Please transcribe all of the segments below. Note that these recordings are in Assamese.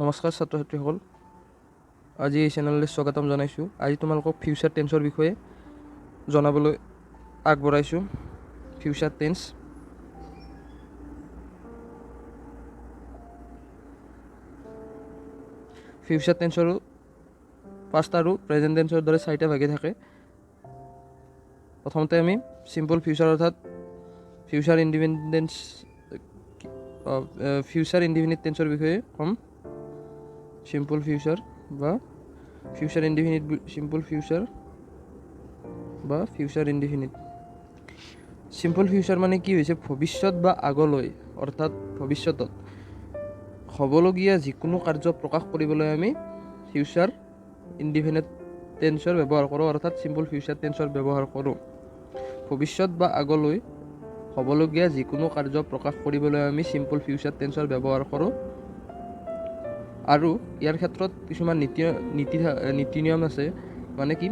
নমস্কাৰ ছাত্ৰ ছাত্ৰীসকল, আজি এই চেনেললৈ স্বাগতম জনাইছোঁ। আজি তোমালোকক ফিউচাৰ টেন্সৰ বিষয়ে জনাবলৈ আগবঢ়াইছোঁ। ফিউচাৰ টেন্স ফিউচাৰ টেন্সৰো পাষ্ট আৰু প্ৰেজেণ্ট টেন্সৰ দৰে 4টা ভাগে থাকে। প্ৰথমতে আমি চিম্পল ফিউচাৰ অৰ্থাৎ ফিউচাৰ ইনডিফিনিট টেন্সৰ বিষয়ে ক'ম। সিম্পল ফিউচাৰ বা ফিউচাৰ ইনডিফিনিট, সিম্পল ফিউচাৰ বা ফিউচাৰ ইনডিফিনিট। সিম্পল ফিউচাৰ মানে কি হৈছে, ভৱিষ্যত বা আগলৈ অৰ্থাৎ ভৱিষ্যতত হ'বলগীয়া যিকোনো কাৰ্য প্ৰকাশ কৰিবলৈ আমি ফিউচাৰ ইনডিফিনিট টেন্সৰ ব্যৱহাৰ কৰোঁ, অৰ্থাৎ সিম্পল ফিউচাৰ টেন্সৰ ব্যৱহাৰ কৰোঁ। ভৱিষ্যত বা আগলৈ হ'বলগীয়া যিকোনো কাৰ্য প্ৰকাশ কৰিবলৈ আমি সিম্পল ফিউচাৰ টেন্সৰ ব্যৱহাৰ কৰোঁ। আৰু ইয়াৰ ক্ষেত্ৰত কিছুমান নীতি নিয়ম আছে। মানে কি,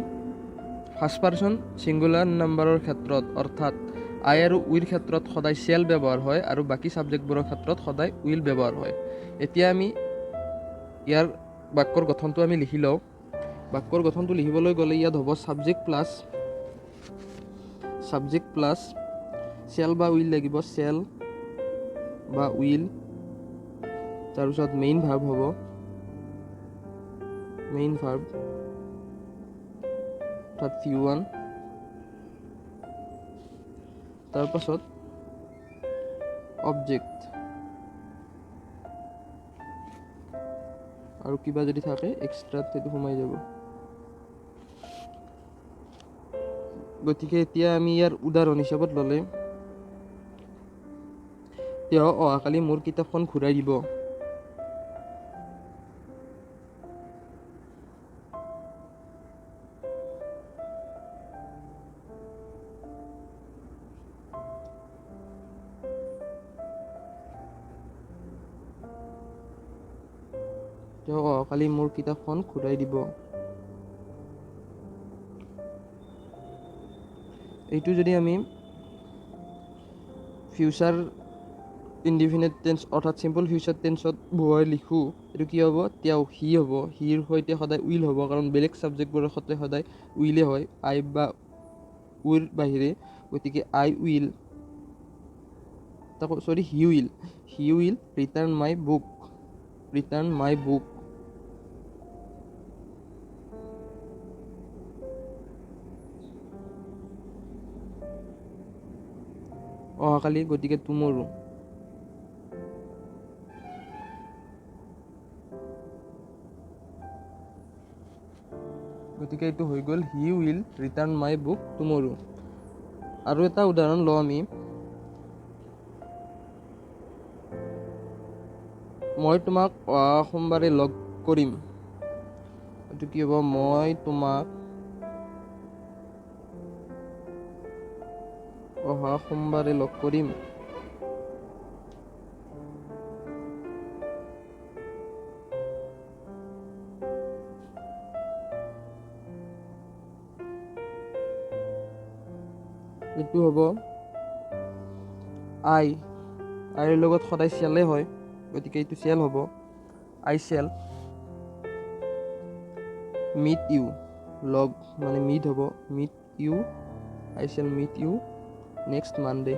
ফাৰ্ষ্ট পাৰ্চন ছিংগুলাৰ নাম্বাৰৰ ক্ষেত্ৰত অৰ্থাৎ আই আৰু উইৰ ক্ষেত্ৰত সদায় চেল ব্যৱহাৰ হয় আৰু বাকী ছাবজেক্টবোৰৰ ক্ষেত্ৰত সদায় উইল ব্যৱহাৰ হয়। এতিয়া আমি ইয়াৰ বাক্যৰ গঠনটো আমি লিখি লওঁ। বাক্যৰ গঠনটো লিখিবলৈ গ'লে ইয়াত হ'ব ছাবজেক্ট প্লাছ চেল বা উইল লাগিব, চেল বা উইল। তাৰপিছত মেইন ভাৰ্ব হ'ব, মেইন ভাৰ্ব অৰ্থাৎ V1। তাৰপাছত অবজেক্ট আৰু কিবা যদি থাকে এক্সট্ৰা সেইটো সোমাই যাব। গতিকে এতিয়া আমি ইয়াৰ উদাহৰণ হিচাপত ল'লে, তেওঁ অহাকালি মোৰ কিতাপখন ঘূৰাই দিব। তেওঁ অহাকালি মোৰ কিতাপখন ঘূৰাই দিব। এইটো যদি আমি ফিউচাৰ ইনডিফিনিট টেন্স অৰ্থাৎ চিম্পল ফিউচাৰ টেন্সত বহুৱাই লিখোঁ, এইটো কি হ'ব, তেওঁ সি হ'ব। সিৰ সৈতে সদায় উইল হ'ব, কাৰণ বেলেগ ছাবজেক্টবোৰৰ সৈতে সদায় উইলে হয়, আই বা উইৰ বাহিৰে। গতিকে I will, he will return my book. অহাকালি, গতিকে টুমৰো। গতিকে এইটো হৈ গ'ল he will return my book tomorrow. আৰু এটা উদাহৰণ লওঁ আমি, মই তোমাক অহা সোমবাৰে লগ কৰিম। এইটো কি হ'ব, মই তোমাক অহা সোমবাৰে লগ কৰিম। এইটো হ'ব আইৰ লগত সদায় চেলে হয়, গতিকে এইটো চেল হ'ব, আই চেল মিট ইউ। লগ মানে মিট হ'ব, meet you, I shall meet you next Monday.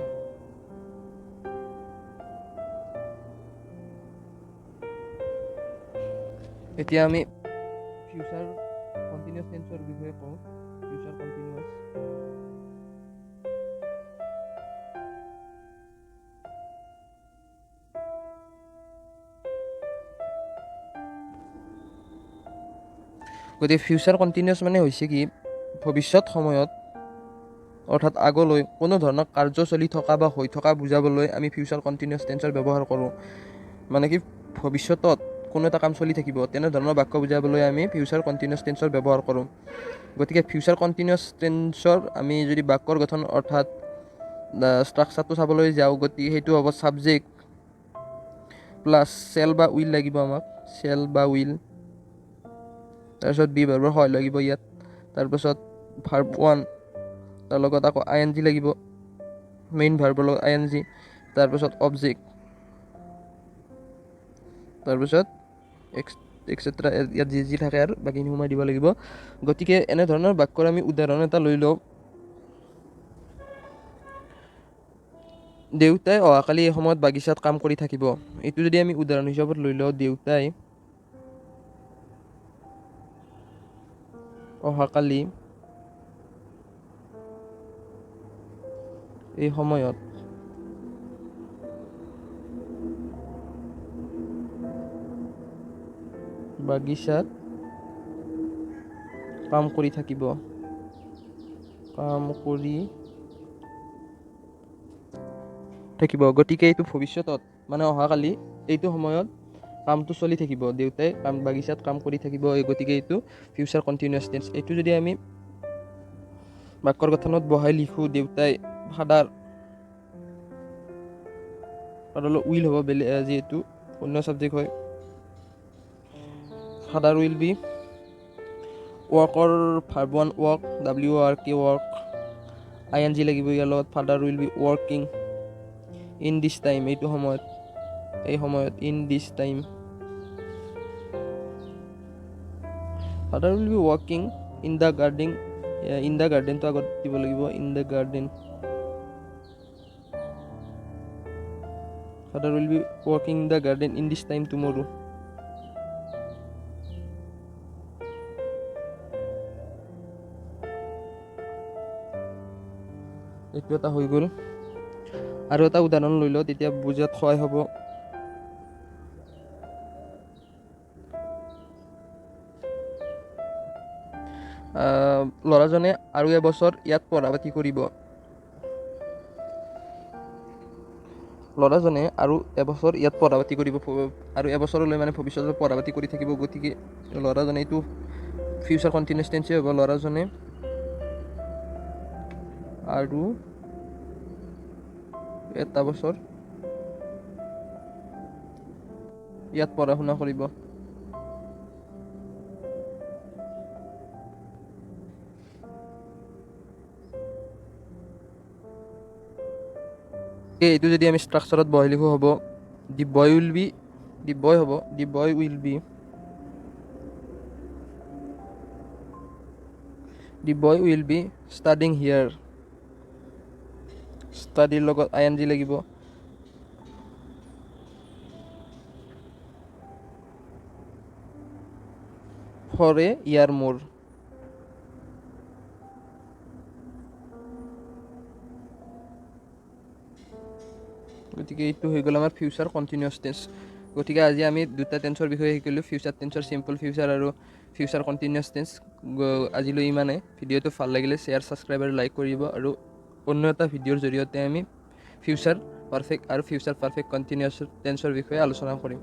এতিয়া আমি ফিউচাৰ কণ্টিনিউয়াছ টেন্সৰ বিষয়ে কওঁ। ফিউচাৰ কণ্টিনিউয়াছ গতিকে ফিউচাৰ কণ্টিনিউয়াছ মানে হৈছে কি, ভৱিষ্যত সময়ত অৰ্থাৎ আগলৈ কোনো ধৰণৰ কাৰ্য চলি থকা বা হৈ থকা বুজাবলৈ আমি ফিউচাৰ কণ্টিনিউয়াছ টেন্সৰ ব্যৱহাৰ কৰোঁ। মানে কি, ভৱিষ্যতত কোনো এটা কাম চলি থাকিব, তেনেধৰণৰ বাক্য বুজাবলৈ আমি ফিউচাৰ কণ্টিনিউয়াছ টেন্সৰ ব্যৱহাৰ কৰোঁ। গতিকে ফিউচাৰ কণ্টিনিউয়াছ টেন্সৰ আমি যদি বাক্যৰ গঠন অৰ্থাৎ ষ্ট্ৰাকচাৰটো চাবলৈ যাওঁ, গতিকে সেইটো হ'ব ছাবজেক্ট প্লাছ চেল বা উইল লাগিব আমাক, চেল বা উইল। তাৰপিছত বি ভাৰ্বৰ সহায় লাগিব ইয়াত। তাৰপিছত ভাৰ্ব 1, তাৰ লগত আকৌ ING লাগিব, মেইন ভাৰ্বৰ লগত ING। তাৰপিছত অবজেক্ট, তাৰপিছত এক্সেট্ৰা ইয়াত যি যি থাকে আৰু বাকীখিনি সোমাই দিব লাগিব। গতিকে এনেধৰণৰ বাক্যৰ আমি উদাহৰণ এটা লৈ লওঁ। দেউতাই অহাকালি এই সময়ত বাগিচাত কাম কৰি থাকিব। এইটো যদি আমি উদাহৰণ হিচাপত লৈ লওঁ, দেউতাই অহাকালি এই সময়ত বাগিচাত কাম কৰি থাকিব। গতিকে এইটো ভৱিষ্যতত মানে অহাকালি এইটো সময়ত কামটো চলি থাকিব। দেউতাই বাগিচাত কাম কৰি থাকিব, গতিকে এইটো ফিউচাৰ কণ্টিনিউৱাছ টেন্স। এইটো যদি আমি বাক্যৰ গঠনত বহাই লিখোঁ, দেউতাই ফাদাৰ উইল হ'ব, যিহেতু অন্য ছাবজেক্ট হয়। ফাদাৰ উইল বি ৱৰ্কৰ verb one work, WORK work, ING লাগিব ইয়াৰ লগত। Father will be working in this time, এইটো সময়ত, এই সময়ত, in this time. Father will be working in the garden, in the গাৰ্ডেনটো আগত দিব লাগিব, in the garden. Father will be working in the garden in this time tomorrow. এইটো এটা হৈ গ'ল। আৰু এটা উদাহৰণ লৈ লওঁ, তেতিয়া বুজাত সহায় হ'ব। ল'ৰাজনে আৰু এবছৰ ইয়াত পঢ়া পাতি কৰিব। ল'ৰাজনে আৰু এবছৰ ইয়াত পঢ়া পাতি কৰিব, আৰু এবছৰলৈ মানে ভৱিষ্যতত পঢ়া পাতি কৰি থাকিব। গতিকে ল'ৰাজনে, এইটো ফিউচাৰ কণ্টিনিউৱাছ টেন্সে হ'ব। ল'ৰাজনে আৰু এটা বছৰ ইয়াত পঢ়া শুনা কৰিব। এইটো যদি আমি ষ্ট্ৰাকচাৰত বহাই লিখোঁ, হ'ব the boy will be, the boy হ'ব, the boy will be, the boy will be studying here. ষ্টাডিৰ লগত ING লাগিব। ফৰ এ ইয়াৰ মোৰ। গতিকে এইটো হৈ গ'ল আমাৰ ফিউচাৰ কণ্টিনিউৱাছ টেন্স। গতিকে আজি আমি দুটা টেন্সৰ বিষয়ে শিকিলোঁ, ফিউচাৰ টেন্সৰ চিম্পল ফিউচাৰ আৰু ফিউচাৰ কণ্টিনিউৱাছ টেন্স। আজিলৈ ইমানে। ভিডিঅ'টো ভাল লাগিলে শ্বেয়াৰ, ছাবস্ক্ৰাইব আৰু লাইক কৰিব। আৰু অন্য এটা ভিডিঅ'ৰ জৰিয়তে আমি ফিউচাৰ পাৰফেক্ট আৰু ফিউচাৰ পাৰফেক্ট কণ্টিনিউৱাছ টেন্সৰ বিষয়ে আলোচনা কৰিম।